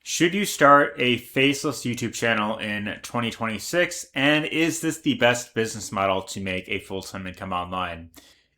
Should you start a faceless YouTube channel in 2026? And is this the best business model to make a full-time income online?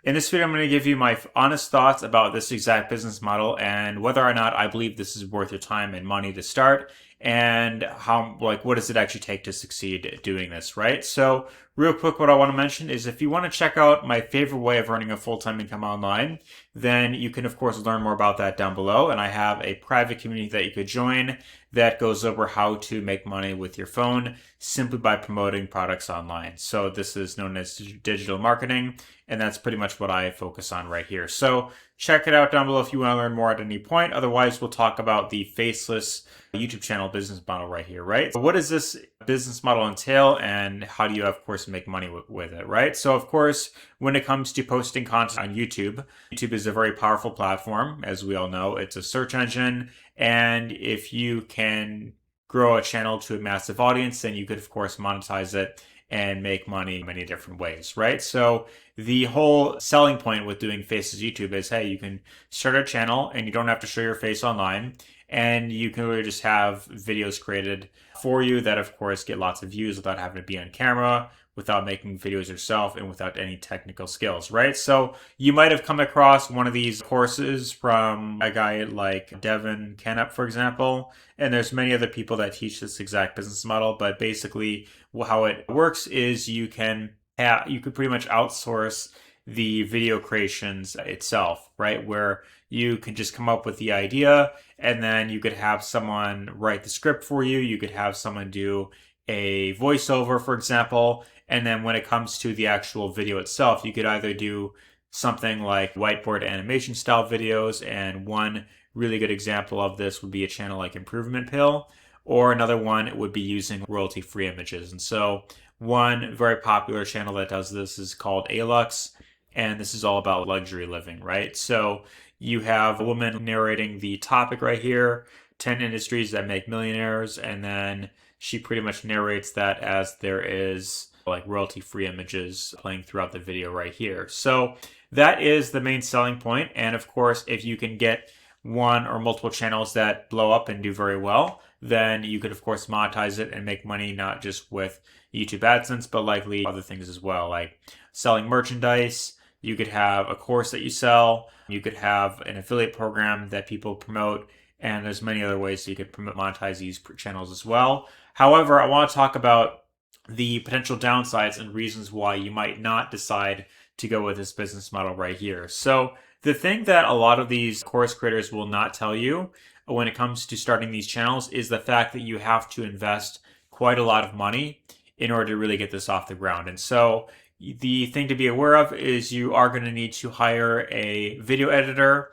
In this video, I'm going to give you my honest thoughts about this exact business model and whether or not I believe this is worth your time and money to start, and what does it actually take to succeed at doing this, right? So real quick, what I want to mention is if you want to check out my favorite way of earning a full-time income online, then you can of course learn more about that down below. And I have a private community that you could join that goes over how to make money with your phone simply by promoting products online. So this is known as digital marketing, and that's pretty much what I focus on right here. So check it out down below if you want to learn more at any point. Otherwise, we'll talk about the Faceless YouTube channel business model right here, right? So what does this business model entail, and how do you, of course, make money with it, right? So, of course, when it comes to posting content on YouTube, YouTube is a very powerful platform, as we all know. It's a search engine, and if you can grow a channel to a massive audience, then you could, of course, monetize it and make money in many different ways, right? So the whole selling point with doing Faces YouTube is, hey, you can start a channel and you don't have to show your face online, and you can really just have videos created for you that, of course, get lots of views without having to be on camera, without making videos yourself, and without any technical skills, right? So you might have come across one of these courses from a guy like Devin Canup, for example, and there's many other people that teach this exact business model. But basically, how it works is you could pretty much outsource the video creations itself, right? Where you can just come up with the idea, and then you could have someone write the script for you. You could have someone do a voiceover, for example. And then when it comes to the actual video itself, you could either do something like whiteboard animation style videos. And one really good example of this would be a channel like Improvement Pill, or another one would be using royalty-free images. And so one very popular channel that does this is called Alux, and this is all about luxury living, right? So you have a woman narrating the topic right here, 10 industries that make millionaires, and then she pretty much narrates that as there is like royalty-free images playing throughout the video right here. So that is the main selling point. And of course, if you can get one or multiple channels that blow up and do very well, then you could of course monetize it and make money, not just with YouTube AdSense, but likely other things as well, like selling merchandise. You could have a course that you sell. You could have an affiliate program that people promote. And there's many other ways you could monetize these channels as well. However, I want to talk about the potential downsides and reasons why you might not decide to go with this business model right here. So the thing that a lot of these course creators will not tell you when it comes to starting these channels is the fact that you have to invest quite a lot of money in order to really get this off the ground. And so the thing to be aware of is you are going to need to hire a video editor,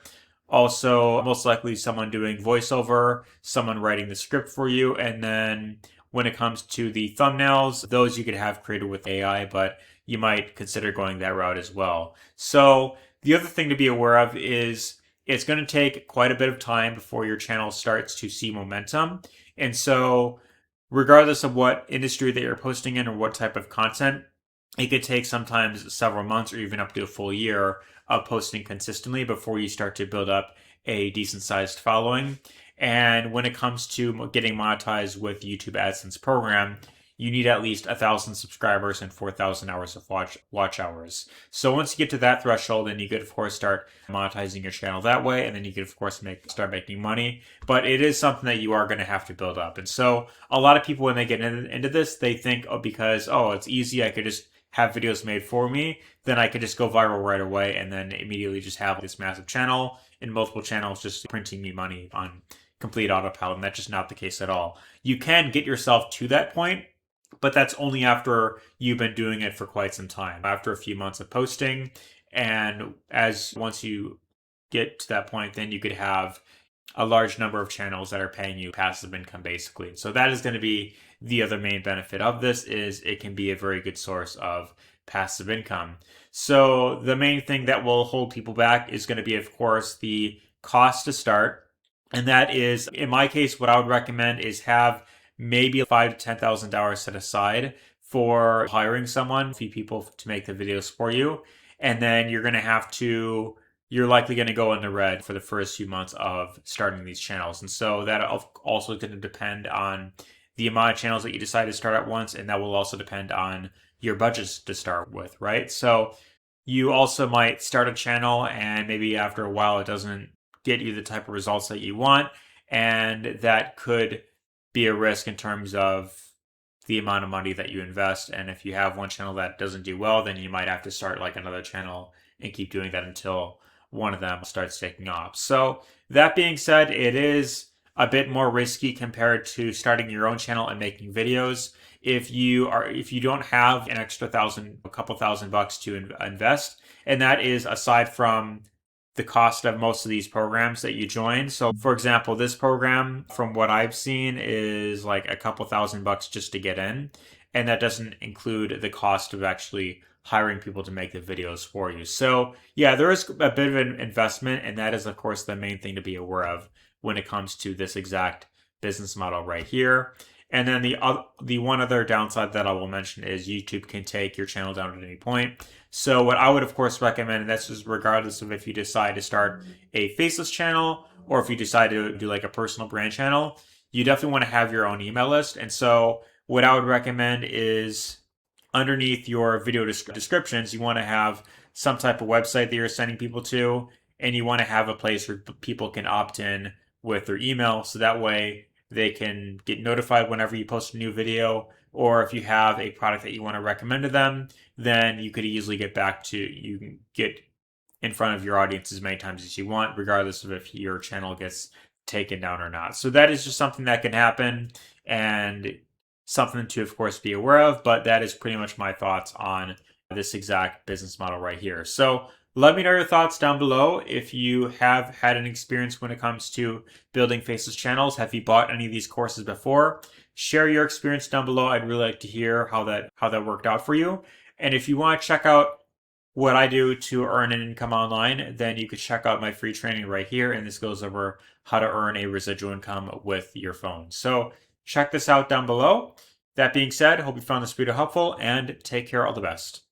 also most likely someone doing voiceover, someone writing the script for you, and then when it comes to the thumbnails, those you could have created with AI, but you might consider going that route as well. So the other thing to be aware of is it's going to take quite a bit of time before your channel starts to see momentum. And so regardless of what industry that you're posting in or what type of content, it could take sometimes several months or even up to a full year of posting consistently before you start to build up a decent sized following. And when it comes to getting monetized with YouTube AdSense program, you need at least 1,000 subscribers and 4,000 hours of watch hours. So once you get to that threshold, then you could, of course, start monetizing your channel that way. And then you could, of course, start making money. But it is something that you are going to have to build up. And so a lot of people, when they get into this, they think, because it's easy, I could just have videos made for me, then I could just go viral right away and then immediately just have this massive channel and multiple channels just printing me money on complete autopilot. And that's just not the case at all. You can get yourself to that point, but that's only after you've been doing it for quite some time, after a few months of posting. And once you get to that point, then you could have a large number of channels that are paying you passive income, basically. So that is going to be the other main benefit of this, is it can be a very good source of passive income. So the main thing that will hold people back is going to be, of course, the cost to start. And that is, in my case, what I would recommend is have maybe $5,000 to $10,000 set aside for hiring someone, a few people to make the videos for you. And then you're going to have to you're likely going to go in the red for the first few months of starting these channels. And so that also going to depend on the amount of channels that you decide to start at once, and that will also depend on your budgets to start with, right? So you also might start a channel and maybe after a while it doesn't get you the type of results that you want, and that could be a risk in terms of the amount of money that you invest. And if you have one channel that doesn't do well, then you might have to start like another channel and keep doing that until one of them starts taking off. So that being said, it is a bit more risky compared to starting your own channel and making videos. If you don't have an extra a couple $1,000 to invest, and that is aside from the cost of most of these programs that you join. So for example, this program from what I've seen is like a couple $1,000 just to get in. And that doesn't include the cost of actually hiring people to make the videos for you. So yeah, there is a bit of an investment, and that is of course the main thing to be aware of when it comes to this exact business model right here. And then the one other downside that I will mention is YouTube can take your channel down at any point. So what I would of course recommend, and that's just regardless of if you decide to start a Faceless channel or if you decide to do like a personal brand channel, you definitely want to have your own email list. And so what I would recommend is underneath your video descriptions, you want to have some type of website that you're sending people to, and you want to have a place where people can opt in with their email, so that way they can get notified whenever you post a new video, or if you have a product that you want to recommend to them, then you could easily you can get in front of your audience as many times as you want, regardless of if your channel gets taken down or not. So that is just something that can happen, and something to, of course, be aware of, but that is pretty much my thoughts on this exact business model right here. So let me know your thoughts down below. If you have had an experience when it comes to building Faceless channels, have you bought any of these courses before? Share your experience down below. I'd really like to hear how that worked out for you. And if you want to check out what I do to earn an income online, then you could check out my free training right here. And this goes over how to earn a residual income with your phone. So check this out down below. That being said, I hope you found this video helpful, and take care. All the best.